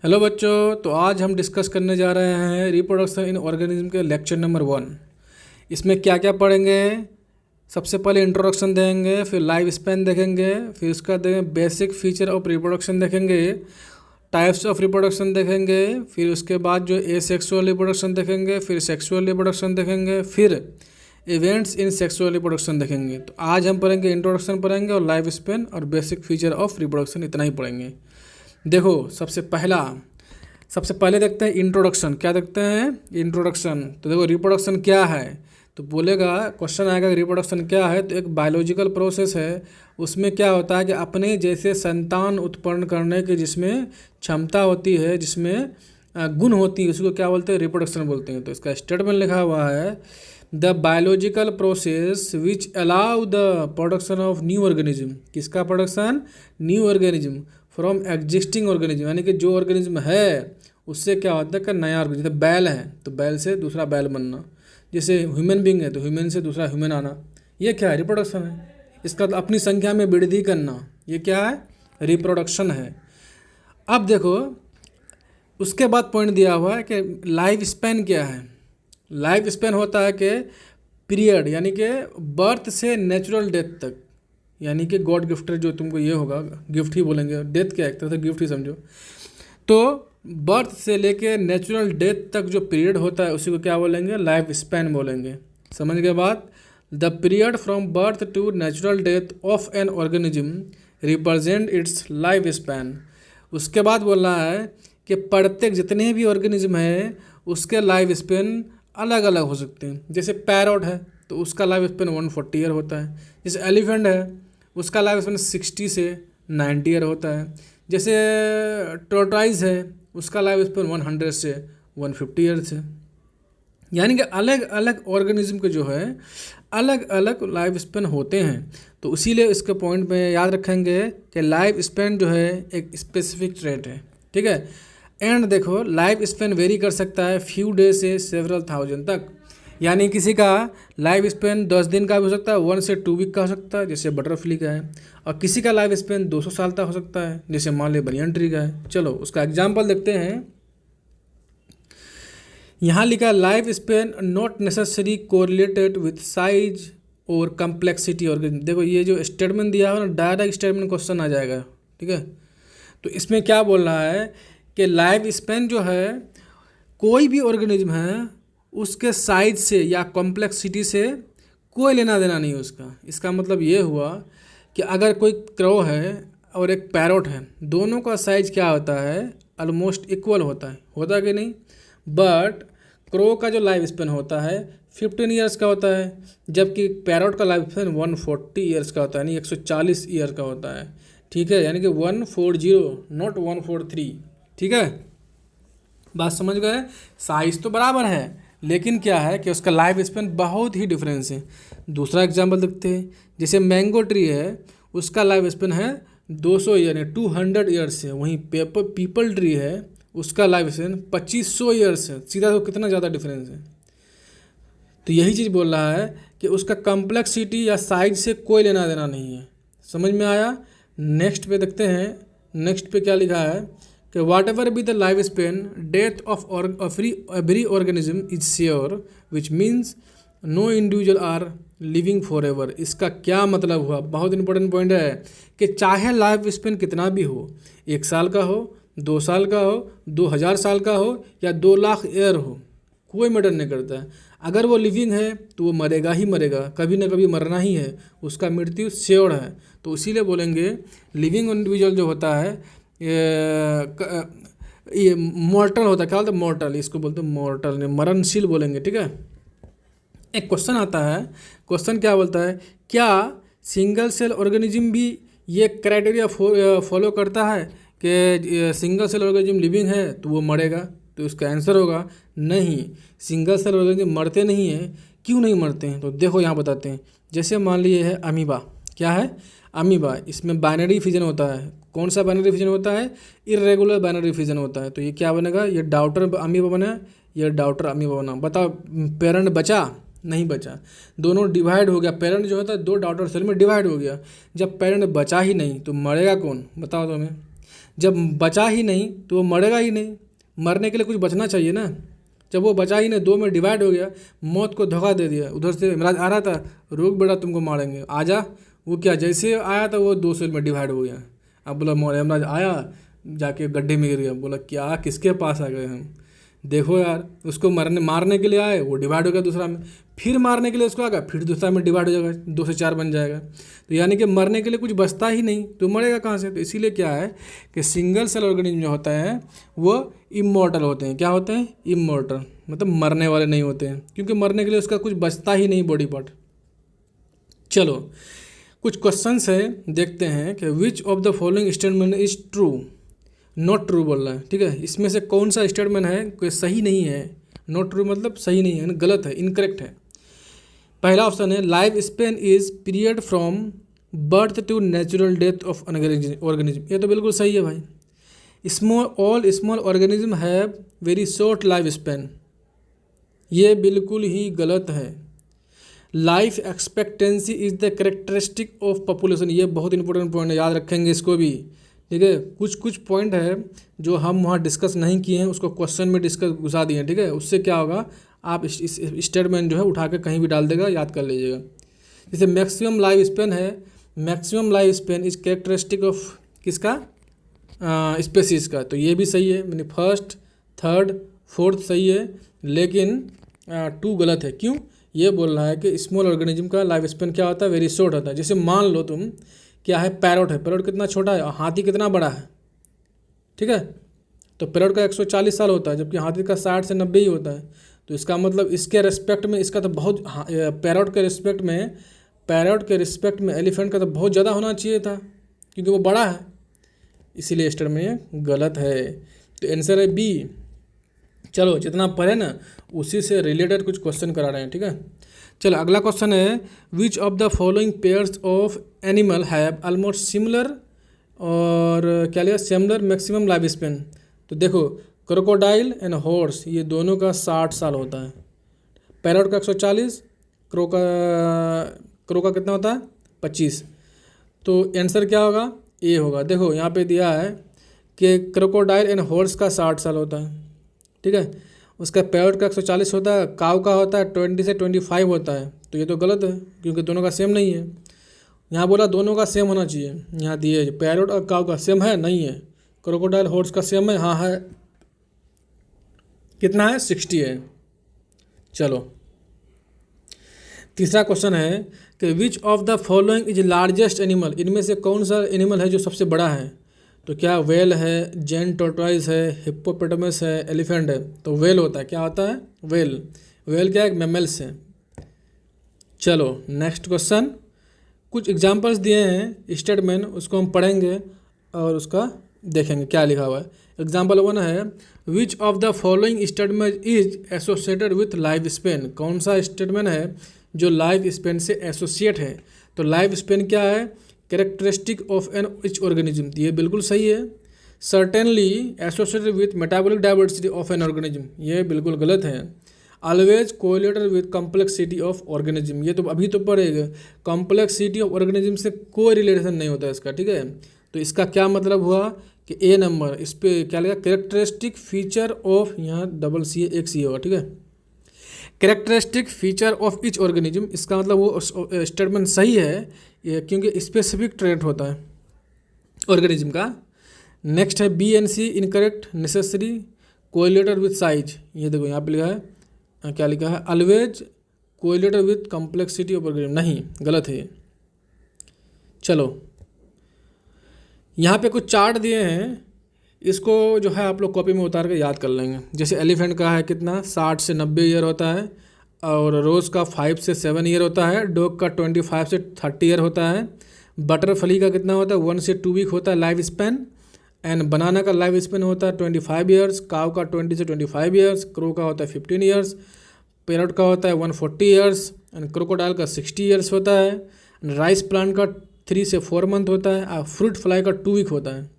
Hello बच्चों, तो आज हम डिस्कस करने जा रहे हैं रिप्रोडक्शन इन ऑर्गेनिज्म के लेक्चर नंबर 1। इसमें क्या क्या पढ़ेंगे? सबसे पहले इंट्रोडक्शन देंगे, फिर लाइफ स्पैन देखेंगे, फिर उसका देंगे बेसिक फीचर ऑफ रिप्रोडक्शन देखेंगे, टाइप्स ऑफ रिप्रोडक्शन देखेंगे, फिर उसके बाद जो एसेक्सुअल रिप्रोडक्शन देखेंगे, फिर सेक्सुअल रिप्रोडक्शन देखेंगे, फिर इवेंट्स इन सेक्सुअल रिप्रोडक्शन देखेंगे। तो आज हम पढ़ेंगे इंट्रोडक्शन पढ़ेंगे और लाइफ स्पैन और बेसिक फीचर ऑफ रिप्रोडक्शन, इतना ही पढ़ेंगे। देखो, सबसे पहले देखते हैं इंट्रोडक्शन। क्या देखते हैं? इंट्रोडक्शन। तो देखो रिप्रोडक्शन क्या है, तो बोलेगा, क्वेश्चन आएगा रिप्रोडक्शन क्या है, तो एक बायोलॉजिकल प्रोसेस है। उसमें क्या होता है कि अपने जैसे संतान उत्पन्न करने की जिसमें क्षमता होती है, जिसमें गुण होती है, उसको क्या बोलते हैं? रिप्रोडक्शन बोलते हैं। तो इसका स्टेटमेंट लिखा हुआ है, the biological process which allow the production of new organism. किसका production? New organism from existing organism, यानी कि जो ऑर्गेनिज्म है उससे क्या होता है कि नया ऑर्गेनिज्म। जैसे बैल है तो बैल से दूसरा बैल बनना, जैसे ह्यूमन बींग है तो ह्यूमन से दूसरा ह्यूमन आना, ये क्या है? रिप्रोडक्शन है। इसका मतलब अपनी संख्या में वृद्धि करना, ये क्या है? रिप्रोडक्शन है। अब देखो, उसके बाद पॉइंट दिया हुआ है कि लाइफ स्पैन क्या है। लाइफ स्पैन होता है कि पीरियड, यानी कि बर्थ से नेचुरल डेथ तक, यानी कि गॉड गिफ्टेड जो तुमको ये होगा, गिफ्ट ही बोलेंगे, डेथ क्या एक तरह से गिफ्ट ही समझो। तो बर्थ से लेके नेचुरल डेथ तक जो पीरियड होता है उसी को क्या बोलेंगे? लाइफ स्पैन बोलेंगे। समझ के बाद, the period from birth to natural death of an organism represent its life span. उसके बाद बोल रहा है कि प्रत्येक जितने भी ऑर्गेनिज्म है उसके लाइफ स्पैन अलग अलग हो सकते हैं। जैसे पैरट है तो उसका लाइफ स्पैन 140 ईयर होता है। जैसे एलिफेंट है उसका लाइफ स्पैन 60 से 90 ईयर होता है। जैसे टोर्टोइज है उसका लाइफ स्पैन 100 से 150 ईयर्स है। यानी कि अलग अलग ऑर्गेनिज्म के जो है अलग अलग लाइफ स्पैन होते हैं। तो इसीलिए इसके पॉइंट में याद रखेंगे कि लाइफ स्पैन जो है एक स्पेसिफिक ट्रेट है, ठीक है। एंड देखो, लाइफ स्पैन वेरी कर सकता है फ्यू डे से सेवरल थाउजेंड तक। यानी किसी का लाइफ स्पैन 10 दिन का भी हो सकता है, 1 से 2 वीक का हो सकता है, जैसे बटरफ्ली का है। और किसी का लाइफ स्पैन 200 साल तक हो सकता है, जैसे मान ली बनियन ट्री का है। चलो उसका एग्जाम्पल देखते हैं। यहाँ लिखा, life span not necessary correlated with size और कम्प्लेक्सिटी ऑर्गेनिज्म। देखो ये जो स्टेटमेंट दिया है ना, डायरेक्ट स्टेटमेंट क्वेश्चन आ जाएगा, ठीक है। तो इसमें क्या बोल रहा है कि लाइफ स्पैन जो है, कोई भी ऑर्गेनिज्म है उसके साइज से या कॉम्प्लेक्सिटी से कोई लेना देना नहीं है उसका। इसका मतलब ये हुआ कि अगर कोई क्रो है और एक पैरोट है, दोनों का साइज क्या होता है? ऑलमोस्ट इक्वल होता है कि नहीं? बट क्रो का जो लाइफ स्पैन होता है 15 ईयर्स का होता है, जबकि पैरोट का लाइफ स्पैन 140 ईयर्स का होता है, यानी 140 ईयर का होता है, ठीक है। यानी कि 140 नॉट 143, ठीक है। बात समझ गए? साइज तो बराबर है लेकिन क्या है कि उसका लाइफ स्पैन बहुत ही डिफरेंस है। दूसरा एग्जांपल देखते हैं। जैसे मैंगो ट्री है उसका लाइफ स्पैन है 200 ईयर, 200 ईयर्स है। वहीं पीपल ट्री है उसका लाइफ स्पैन 2500 ईयर्स है। सीधा तो कितना ज़्यादा डिफरेंस है। तो यही चीज़ बोल रहा है कि उसका कम्प्लेक्सिटी या साइज से कोई लेना देना नहीं है। समझ में आया? नेक्स्ट पे देखते हैं। नेक्स्ट पे क्या लिखा है कि whatever be the life span death of every organism is sure which means no individual are living forever. इसका क्या मतलब हुआ? बहुत इंपॉर्टेंट पॉइंट है कि चाहे लाइफ स्पेन कितना भी हो, 1 साल का हो, 2 साल का हो, 2000 साल का हो या 2 लाख ईयर हो, कोई मैटर नहीं करता है। अगर वो लिविंग है तो वो मरेगा ही मरेगा, कभी ना कभी मरना ही है, उसका मृत्यु श्योर है। तो इसीलिए बोलेंगे लिविंग इंडिविजुअल जो होता है ये मॉर्टल होता है। क्या बोलते हैं? मॉर्टल, इसको बोलते हैं मॉर्टल, ने मरणशील बोलेंगे, ठीक है। एक क्वेश्चन आता है। क्वेश्चन क्या बोलता है, क्या सिंगल सेल ऑर्गेनिज्म भी ये क्राइटेरिया फॉलो करता है कि सिंगल सेल ऑर्गेनिज्म लिविंग है तो वो मरेगा? तो इसका आंसर होगा नहीं, सिंगल सेल ऑर्गेनिज्म मरते नहीं हैं। क्यों नहीं मरते हैं? तो देखो यहाँ बताते हैं। जैसे मान लिए है अमीबा। क्या है? अमीबा। इसमें बाइनरी फिजन होता है। कौन सा बाइनरी फिजन होता है? इर्रेगुलर बाइनरी फिजन होता है। तो ये क्या बनेगा? ये डाउटर अमीबा बना, ये डाउटर अमीबा बना। बताओ पेरेंट बचा? नहीं बचा, दोनों डिवाइड हो गया। पेरेंट जो होता है 2 डाउटर सेल में डिवाइड हो गया। जब पेरेंट बचा ही नहीं तो मरेगा कौन? बताओ तुम्हें। जब बचा ही नहीं तो वो मरेगा ही नहीं, मरने के लिए कुछ बचना चाहिए ना। जब वो बचा ही नहीं, दो में डिवाइड हो गया, मौत को धोखा दे दिया। उधर से इमराज आ रहा था, रुक बेटा तुमको मारेंगे, आजा। वो क्या, जैसे आया था वो दो सेल में डिवाइड हो गया। अब बोला मोर इमराज आया, जाके गड्ढे में गिर गया। बोला क्या, किसके पास आ गए हम, देखो यार, उसको मारने के लिए आए, वो डिवाइड हो गया दूसरा में, फिर मारने के लिए उसको आ गया, फिर दूसरा में डिवाइड हो जाएगा, 2 से 4 बन जाएगा। तो यानी कि मरने के लिए कुछ बचता ही नहीं, तो मरेगा कहाँ से। तो इसीलिए क्या है कि सिंगल सेल ऑर्गेनिज्म जो होता है वो इमॉर्टल होते हैं। क्या होते हैं, इमॉर्टल, मतलब मरने वाले नहीं होते हैं, क्योंकि मरने के लिए उसका कुछ बचता ही नहीं बॉडी पार्ट। चलो कुछ क्वेश्चंस है, देखते हैं कि which of the following statement is true, not true बोल रहा है। ठीक है, इसमें से कौन सा स्टेटमेंट है कोई सही नहीं है। नॉट ट्रू मतलब सही नहीं है, गलत है, इनकरेक्ट है। पहला ऑप्शन है life span is period from birth to natural death of organism. ये तो बिल्कुल सही है भाई। All small organism have very short life span, ये बिल्कुल ही गलत है। Life expectancy is the characteristic of population, ये बहुत इंपॉर्टेंट पॉइंट है, याद रखेंगे इसको भी। ठीक है, कुछ पॉइंट है जो हम वहाँ डिस्कस नहीं किए हैं, उसको क्वेश्चन में डिस्कस घुसा दिए हैं। ठीक है, उससे क्या होगा, आप इस स्टेटमेंट जो है उठा के कहीं भी डाल देगा, याद कर लीजिएगा। जैसे मैक्सिमम लाइफ स्पेन है, maximum life span is characteristic of किसका, स्पेसीज का, तो ये भी सही है। मैंने फर्स्ट, थर्ड, फोर्थ सही है, लेकिन 2 गलत है। क्यों, ये बोल रहा है कि स्मॉल ऑर्गेनिज्म का लाइफ स्पेन क्या होता है, वेरी शॉर्ट होता है। जैसे मान लो तुम, क्या है, पैरोट है, पैरोट कितना छोटा है और हाथी कितना बड़ा है। ठीक है, तो पैरोट का 140 साल होता है, जबकि हाथी का 60 से 90 ही होता है। तो इसका मतलब इसके रेस्पेक्ट में इसका तो बहुत, पैरोट के रिस्पेक्ट में एलिफेंट का तो बहुत ज़्यादा होना चाहिए था, क्योंकि वो बड़ा है, इसीलिए स्टेट में ये गलत है। तो आंसर है बी। चलो जितना पढ़े ना उसी से रिलेटेड कुछ क्वेश्चन करा रहे हैं। ठीक है, चलो अगला क्वेश्चन है which of the following pairs of animal have almost similar, और क्या लिया, सिमिलर मैक्सिमम लाइफ स्पेन। तो देखो क्रोकोडाइल एंड हॉर्स, ये दोनों का 60 साल होता है। पैरोट का 140, क्रो का कितना होता है, 25। तो आंसर क्या होगा, ए होगा। देखो यहाँ पे दिया है कि क्रोकोडाइल एंड हॉर्स का 60 साल होता है। ठीक है, उसका पैरोट का 140 होता है, काऊ का होता है 20 से 25 होता है। तो ये तो गलत है, क्योंकि दोनों का सेम नहीं है। यहाँ बोला दोनों का सेम होना चाहिए, यहाँ दिए पैरोट और काऊ का सेम है, नहीं है। क्रोकोडाइल हॉर्स का सेम है, हाँ है। कितना है, 60 है। चलो तीसरा क्वेश्चन है कि which of the following is largest animal, इनमें से कौन सा एनिमल है जो सबसे बड़ा है। तो क्या वेल है, जैन टोर्टोइस है, हिप्पोपोटामस है, एलिफेंट है। तो वेल होता है, क्या होता है, वेल। वेल क्या है, मैमल्स है। चलो नेक्स्ट क्वेश्चन, कुछ एग्जांपल्स दिए हैं स्टेटमेंट, उसको हम पढ़ेंगे और उसका देखेंगे क्या लिखा हुआ है। एग्जाम्पल 1 है which of the following statement is associated with life span, कौन सा स्टेटमेंट है जो लाइफ स्पेन से एसोसिएट है। तो लाइफ स्पेन क्या है, characteristic of an each organism, ये बिल्कुल सही है। Certainly associated with metabolic diversity of an organism, ये बिल्कुल गलत है। Always correlated with complexity of organism, ये तो अभी तो पढ़ेगा। कॉम्प्लेक्सिटी ऑफ ऑर्गेनिज्म से कोई रिलेशन नहीं होता इसका। ठीक है, तो इसका क्या मतलब हुआ कि ए नंबर, इस पर क्या लगेगा, कैरेक्टरिस्टिक फीचर ऑफ, यहाँ डबल सी एक सी होगा। ठीक है, characteristic feature of each organism, इसका मतलब वो स्टेटमेंट सही है, क्योंकि स्पेसिफिक ट्रेट होता है ऑर्गेनिज्म का। नेक्स्ट है B and C incorrect, necessary correlated with size, ये देखो यहाँ पे लिखा है, क्या लिखा है, always correlated with complexity of organism, नहीं, गलत है ये। चलो यहाँ पे कुछ चार्ट दिए हैं, इसको जो है आप लोग कॉपी में उतार के याद कर लेंगे। जैसे एलिफेंट का है कितना, 60 से 90 ईयर होता है, और रोज़ का 5 से 7 ईयर होता है, डॉग का 25 से 30 ईयर होता है, बटरफ्लाई का कितना होता है, 1 से 2 वीक होता है लाइफ स्पेन, एंड बनाना का लाइफ स्पेन होता है 25 ईयर्स, काव का 20 से 25 ईयर्स, क्रो का होता है 15 ईयर्स, पैरट का होता है 140 ईयर्स, एंड क्रोकोडाइल का 60 ईयर्स होता है, राइस प्लांट का 3 से 4 मंथ होता है, और फ्रूट फ्लाई का 2 वीक होता है।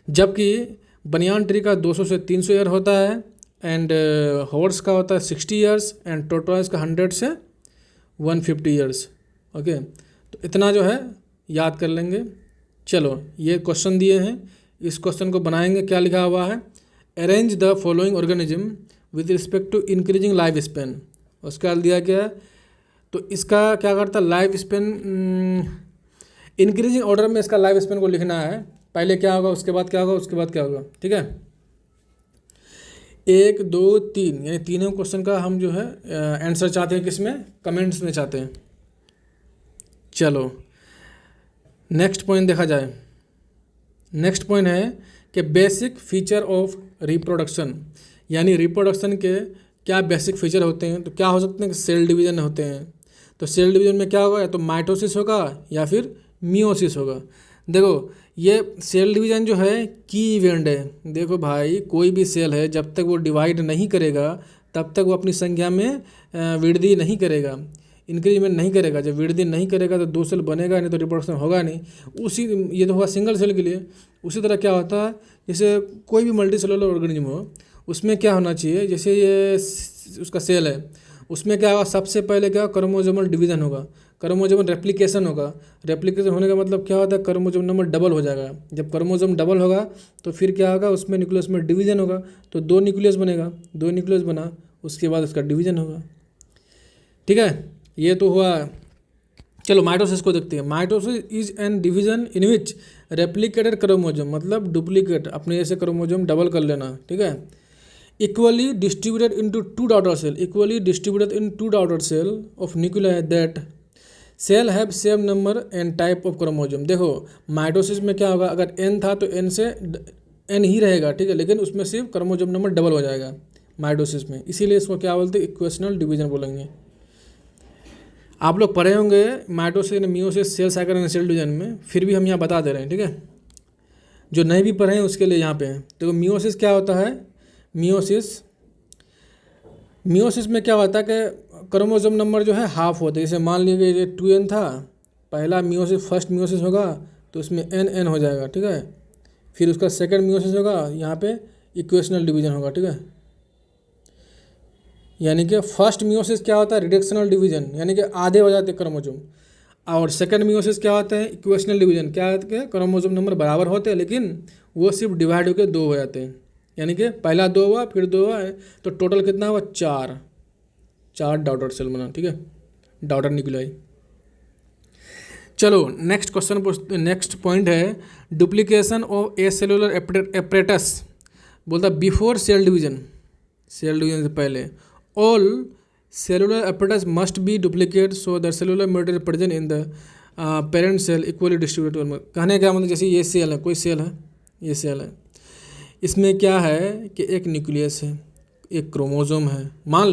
जबकि बनियान ट्री का 200 से 300 ईयर होता है, एंड हॉर्स का होता है 60 ईयर्स, एंड टोर्टोइस का 100 से 150 ईयर्स। ओके, तो इतना जो है याद कर लेंगे। चलो ये क्वेश्चन दिए हैं, इस क्वेश्चन को बनाएंगे। क्या लिखा हुआ है, arrange the following organism with respect to increasing life span. उसका दिया गया है, तो इसका क्या करता है, लाइफ स्पेन इंक्रीजिंग ऑर्डर में इसका लाइफ स्पेन को लिखना है। पहले क्या होगा, उसके बाद क्या होगा, उसके बाद क्या होगा, ठीक है। 1 2 3 यानी तीनों क्वेश्चन का हम जो है आंसर चाहते हैं, किसमें, कमेंट्स में चाहते हैं। चलो नेक्स्ट पॉइंट देखा जाए। नेक्स्ट पॉइंट है कि बेसिक फीचर ऑफ रिप्रोडक्शन, यानी रिप्रोडक्शन के क्या बेसिक फीचर होते हैं। तो क्या हो सकते हैं कि सेल डिवीजन होते हैं। तो सेल डिवीजन में क्या होगा, या तो माइटोसिस होगा या फिर मियोसिस होगा। देखो ये सेल डिवीजन जो है की इवेंट है। देखो भाई, कोई भी सेल है जब तक वो डिवाइड नहीं करेगा तब तक वो अपनी संख्या में वृद्धि नहीं करेगा, इंक्रीजमेंट नहीं करेगा। जब वृद्धि नहीं करेगा तो 2 सेल बनेगा नहीं, तो रिप्रोडक्शन होगा नहीं। उसी ये तो हुआ सिंगल सेल के लिए। उसी तरह क्या होता है, जैसे कोई भी मल्टी सेलुलर ऑर्गेनिज्म हो, उसमें क्या होना चाहिए, जैसे ये उसका सेल है, उसमें क्या होगा, सबसे पहले क्या क्रोमोसोमल डिवीजन होगा, क्रोमोसोमल रेप्लिकेशन होगा। रेप्लिकेशन होने का मतलब क्या होता है, क्रोमोसोम नंबर डबल हो जाएगा। जब क्रोमोसोम डबल होगा तो फिर क्या होगा, उसमें न्यूक्लियस में डिवीजन होगा, तो 2 न्यूक्लियस बनेगा, 2 न्यूक्लियस बना, उसके बाद उसका डिवीजन होगा, ठीक है। ये तो हुआ। चलो माइटोसिस को देखते हैं। Mitosis is an division in which replicated chromosome, मतलब डुप्लीकेट, अपने जैसे क्रोमोसोम डबल कर लेना, ठीक है। Equally distributed into 2 daughter cell, equally distributed in 2 daughter cell of nuclei that cell have same number and type of chromosome. देखो mitosis में क्या होगा, अगर n था तो n से n ही रहेगा, ठीक है, लेकिन उसमें सिर्फ क्रोमोसोम नंबर डबल हो जाएगा माइटोसिस में, इसीलिए इसको क्या बोलते हैं, इक्वेशनल डिवीजन बोलेंगे। आप लोग पढ़े होंगे mitosis meiosis cell cycle and cell division में, फिर भी हम यहाँ बता दे रहे हैं, ठीक है। जो नहीं भी पढ़े हैं उसके लिए यहाँ पे है। देखो मियोसिस क्या होता है, मियोसिस में क्या होता है कि क्रोमोसोम नंबर जो है हाफ होता है। जैसे मान लीजिए ये 2n था, पहला मियोसिस फर्स्ट मियोसिस होगा तो उसमें n हो जाएगा, ठीक है। फिर उसका सेकंड मियोसिस होगा, यहाँ पे इक्वेशनल डिवीजन होगा, ठीक है। यानी कि फर्स्ट मियोसिस क्या होता है, रिडक्शनल डिवीजन, यानी कि आधे हो जाते हैं क्रोमोसोम। और सेकंड मियोसिस क्या होता है, इक्वेशनल डिवीजन, क्या होता है, क्रोमोसोम नंबर बराबर होते हैं लेकिन वो सिर्फ डिवाइड होकर 2 हो जाते हैं। यानी कि पहला 2 हुआ, फिर 2 हुआ, तो टोटल कितना हुआ, 4 डॉटर सेल बना, ठीक है, डॉटर न्यूक्लियाई। चलो नेक्स्ट क्वेश्चन, नेक्स्ट पॉइंट है duplication of a cellular apparatus. बोलता before cell division, cell division से पहले all cellular apparatus must be duplicate so the cellular material present in the parent cell equally distributed। कहने का मतलब जैसे ये cell है, कोई सेल है, ये सेल है, इसमें क्या है कि एक न्यूक्लियस है, एक क्रोमोसोम है, मान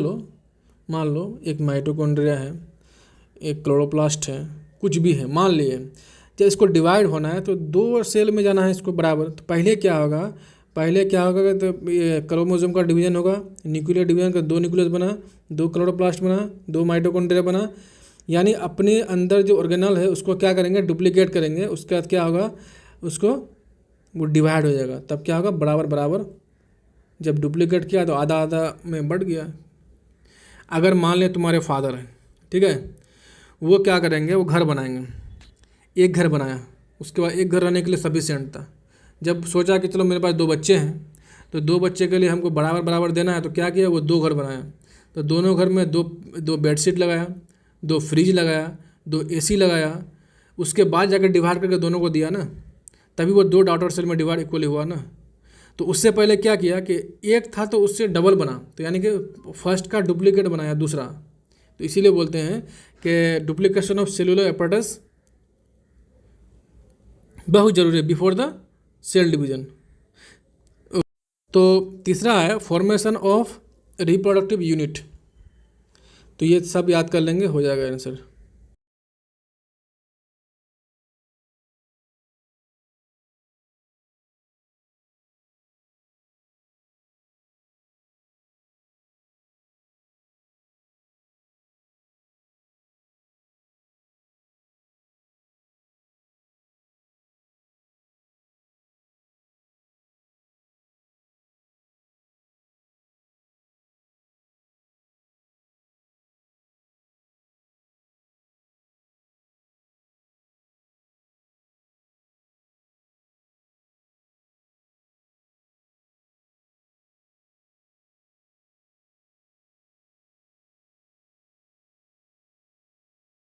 लो एक माइटोकॉन्ड्रिया है, एक क्लोरोप्लास्ट है, कुछ भी है, मान लिए। जब इसको डिवाइड होना है तो 2 सेल में जाना है इसको बराबर। तो पहले क्या होगा तो ये क्रोमोसोम का डिवीजन होगा, न्यूक्लियर डिवीजन का 2 न्यूक्लियस बना, 2 क्लोरोप्लास्ट बना, 2 माइटोकॉन्ड्रिया बना, यानी अपने अंदर जो ऑर्गेनल है उसको क्या करेंगे, डुप्लीकेट करेंगे। उसके बाद क्या होगा, उसको वो डिवाइड हो जाएगा, तब क्या होगा, बराबर बराबर। जब डुप्लीकेट किया तो आधा आधा में बढ़ गया। अगर मान लें तुम्हारे फादर हैं, ठीक है, वो क्या करेंगे, वो घर बनाएंगे, एक घर बनाया, उसके बाद एक घर रहने के लिए सफिशिएंट था। जब सोचा कि चलो मेरे पास 2 बच्चे हैं तो 2 बच्चे के लिए हमको बराबर बराबर देना है, तो क्या किया, वो 2 घर बनाया। तो दोनों घर में दो बेडशीट लगाया, 2 फ्रिज लगाया, 2 AC लगाया, उसके बाद जाकर डिवाइड करके दोनों को दिया ना, तभी वो 2 डॉटर सेल में डिवाइड इक्वली हुआ ना। तो उससे पहले क्या किया कि एक था तो उससे डबल बना, तो यानी कि फर्स्ट का डुप्लीकेट बनाया दूसरा। तो इसीलिए बोलते हैं कि डुप्लीकेशन ऑफ सेलुलर एपरेटस बहुत ज़रूरी है बिफोर द सेल डिवीजन। तो तीसरा है फॉर्मेशन ऑफ रिप्रोडक्टिव यूनिट। तो ये सब याद कर लेंगे, हो जाएगा आंसर।